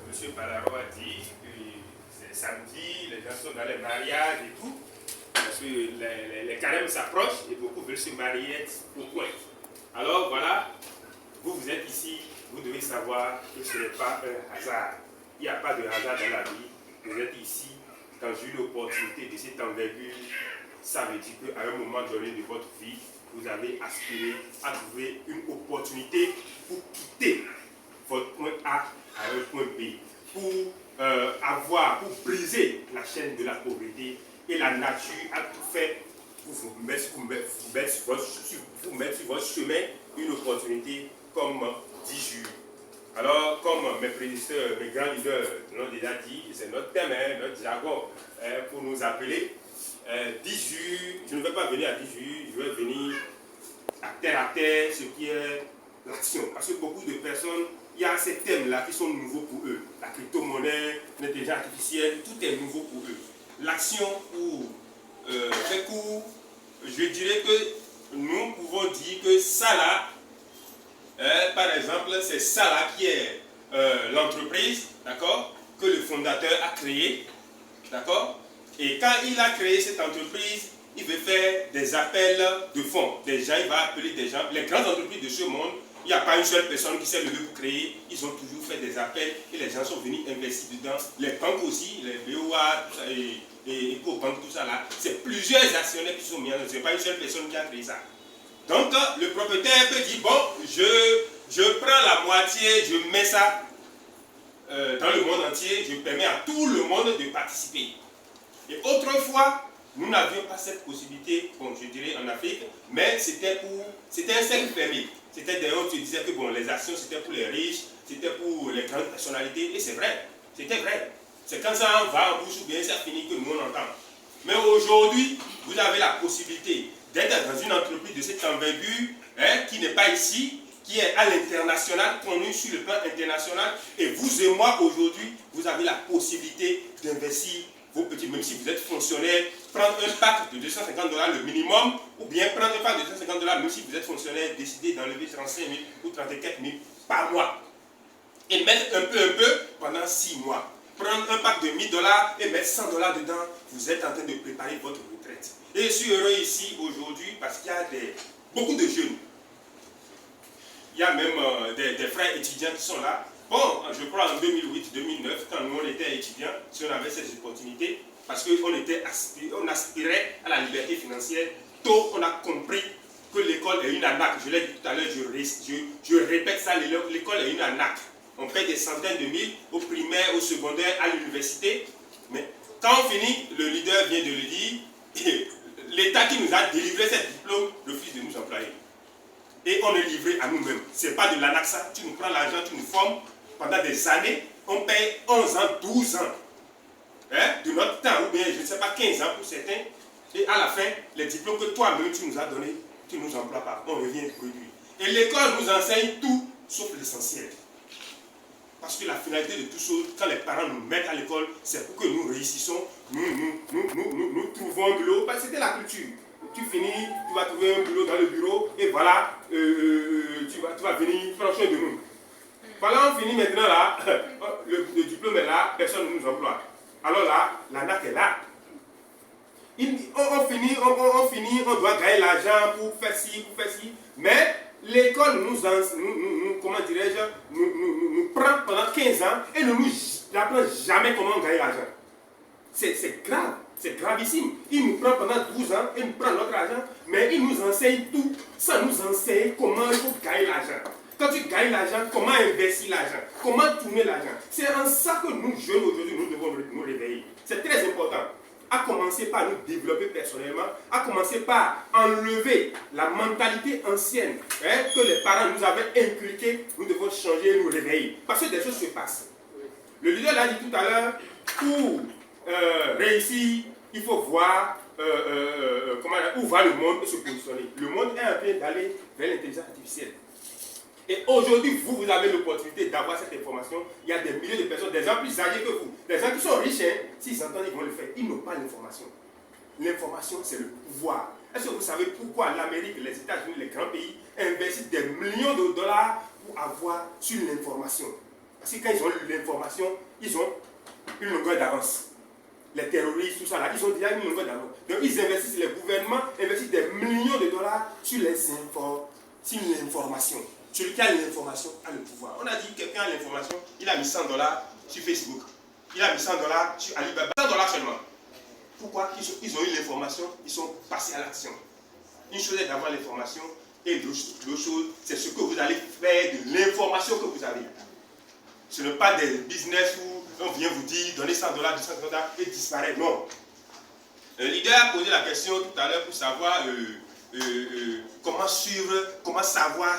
M. Palaro a dit que c'est samedi, les gens sont dans les mariages et tout, parce que les carèmes s'approchent et beaucoup veulent se marier au point. Alors voilà, vous êtes ici, vous devez savoir que ce n'est pas un hasard. Il n'y a pas de hasard dans la vie. Vous êtes ici, quand j'ai eu l'opportunité de cette envergure, ça veut dire qu'à un moment donné de votre vie, vous avez aspiré à trouver une opportunité pour quitter votre point A à un point B, pour briser la chaîne de la pauvreté, et la nature a tout fait pour vous mettre sur votre chemin une opportunité comme 10 jours. Alors, comme mes prédécesseurs, mes grands leaders l'ont déjà dit, c'est notre thème, notre jargon, pour nous appeler. 10 jours, je ne vais pas venir à 10 jours, je vais venir à terre, ce qui est l'action. Parce que beaucoup de personnes, il y a ces thèmes-là qui sont nouveaux pour eux. La crypto-monnaie, l'intelligence artificielle, tout est nouveau pour eux. L'action, pour faire court, je dirais que nous pouvons dire que ça là, par exemple, c'est ça là qui est l'entreprise, d'accord, que le fondateur a créé, d'accord. Et quand il a créé cette entreprise, il veut faire des appels de fonds. Des gens, il va appeler des gens. Les grandes entreprises de ce monde, il n'y a pas une seule personne qui s'est levée pour créer. Ils ont toujours fait des appels et les gens sont venus investir dedans. Les banques aussi, les BOA et EcoBank, tout ça là, c'est plusieurs actionnaires qui sont mis en œuvre. Ce n'est pas une seule personne qui a créé ça. Donc, le propriétaire peut dire, bon, je prends la moitié, je mets ça dans le monde entier, je permets à tout le monde de participer. Et autrefois, nous n'avions pas cette possibilité, bon, je dirais en Afrique, mais c'était un cercle fermé. C'était d'ailleurs, on se disait que bon, les actions c'était pour les riches, c'était pour les grandes personnalités, et c'est vrai, c'était vrai. C'est quand ça va en bouche ou bien ça finit que nous on entend. Mais aujourd'hui, vous avez la possibilité d'être dans une entreprise de cette envergure, qui n'est pas ici, qui est à l'international, connue sur le plan international, et vous et moi aujourd'hui, vous avez la possibilité d'investir vos petits, même si vous êtes fonctionnaire, prendre un pack de $250 le minimum, ou bien prendre un pack de $250, même si vous êtes fonctionnaire, décider d'enlever 35 000 ou 34 000 par mois. Et mettre un peu pendant 6 mois. Prendre un pack de $1000 et mettre $100 dedans, vous êtes en train de préparer votre retraite. Et je suis heureux ici aujourd'hui parce qu'il y a beaucoup de jeunes. Il y a même des frères étudiants qui sont là. Bon, je crois en 2008-2009, quand nous on était étudiants, si on avait cette opportunité, parce qu'on aspirait à la liberté financière, tôt on a compris que l'école est une arnaque. Je l'ai dit tout à l'heure, je répète ça, l'école est une arnaque. On paie des centaines de mille au primaire, au secondaire, à l'université. Mais quand on finit, le leader vient de le dire, l'État qui nous a délivré ce diplôme refuse de nous employer. Et on est livré à nous-mêmes. Ce n'est pas de l'arnaque ça. Tu nous prends l'argent, tu nous formes pendant des années. On paye 11 ans, 12 ans de notre temps, ou bien je ne sais pas, 15 ans pour certains. Et à la fin, les diplômes que toi-même tu nous as donnés, tu ne nous emploies pas. On revient produire. Et l'école nous enseigne tout, sauf l'essentiel. Parce que la finalité de tout ça, quand les parents nous mettent à l'école, c'est pour que nous réussissons, nous trouvons un boulot. C'était la culture. Tu finis, tu vas trouver un boulot dans le bureau, et voilà, tu vas venir prendre soin de nous. Voilà, on finit maintenant là, le diplôme est là, personne ne nous emploie. Alors là, l'arnaque est là. On finit, on doit gagner l'argent pour faire ci, mais l'école nous comment dirais-je, nous prend pendant 15 ans et ne nous apprend jamais comment gagner l'argent. C'est grave, c'est gravissime. Il nous prend pendant 12 ans et nous prend notre argent, mais il nous enseigne tout sans nous enseigner comment il faut gagner l'argent. Quand tu gagnes l'argent, comment investir l'argent, comment tourner l'argent. C'est en ça que nous, jeunes, aujourd'hui, nous devons nous réveiller. C'est très important. À commencer par nous développer personnellement, à commencer par enlever la mentalité ancienne que les parents nous avaient inculquée. Nous devons changer et nous réveiller. Parce que des choses se passent. Le leader l'a dit tout à l'heure, pour réussir, il faut voir où va le monde et se positionner. Le monde est en train d'aller vers l'intelligence artificielle. Et aujourd'hui, vous avez l'opportunité d'avoir cette information. Il y a des milliers de personnes, des gens plus âgés que vous, des gens qui sont riches, s'ils entendent, ils vont le faire. Ils n'ont pas l'information. L'information, c'est le pouvoir. Est-ce que vous savez pourquoi l'Amérique, les États-Unis, les grands pays investissent des millions de dollars pour avoir sur l'information? Parce que quand ils ont l'information, ils ont une longueur d'avance. Les terroristes, tout ça là, ils ont déjà une longueur d'avance. Donc ils investissent, les gouvernements investissent des millions de dollars sur l'information. Celui qui a l'information a le pouvoir. On a dit que quelqu'un a l'information, il a mis 100 dollars sur Facebook. Il a mis 100 dollars sur Alibaba. 100 dollars seulement. Pourquoi? Ils ont eu l'information, ils sont passés à l'action. Une chose est d'avoir l'information et l'autre chose, c'est ce que vous allez faire de l'information que vous avez. Ce n'est pas des business où on vient vous dire donnez 100 dollars, 200 dollars et disparaître. Non. Un leader a posé la question tout à l'heure pour savoir comment suivre, comment savoir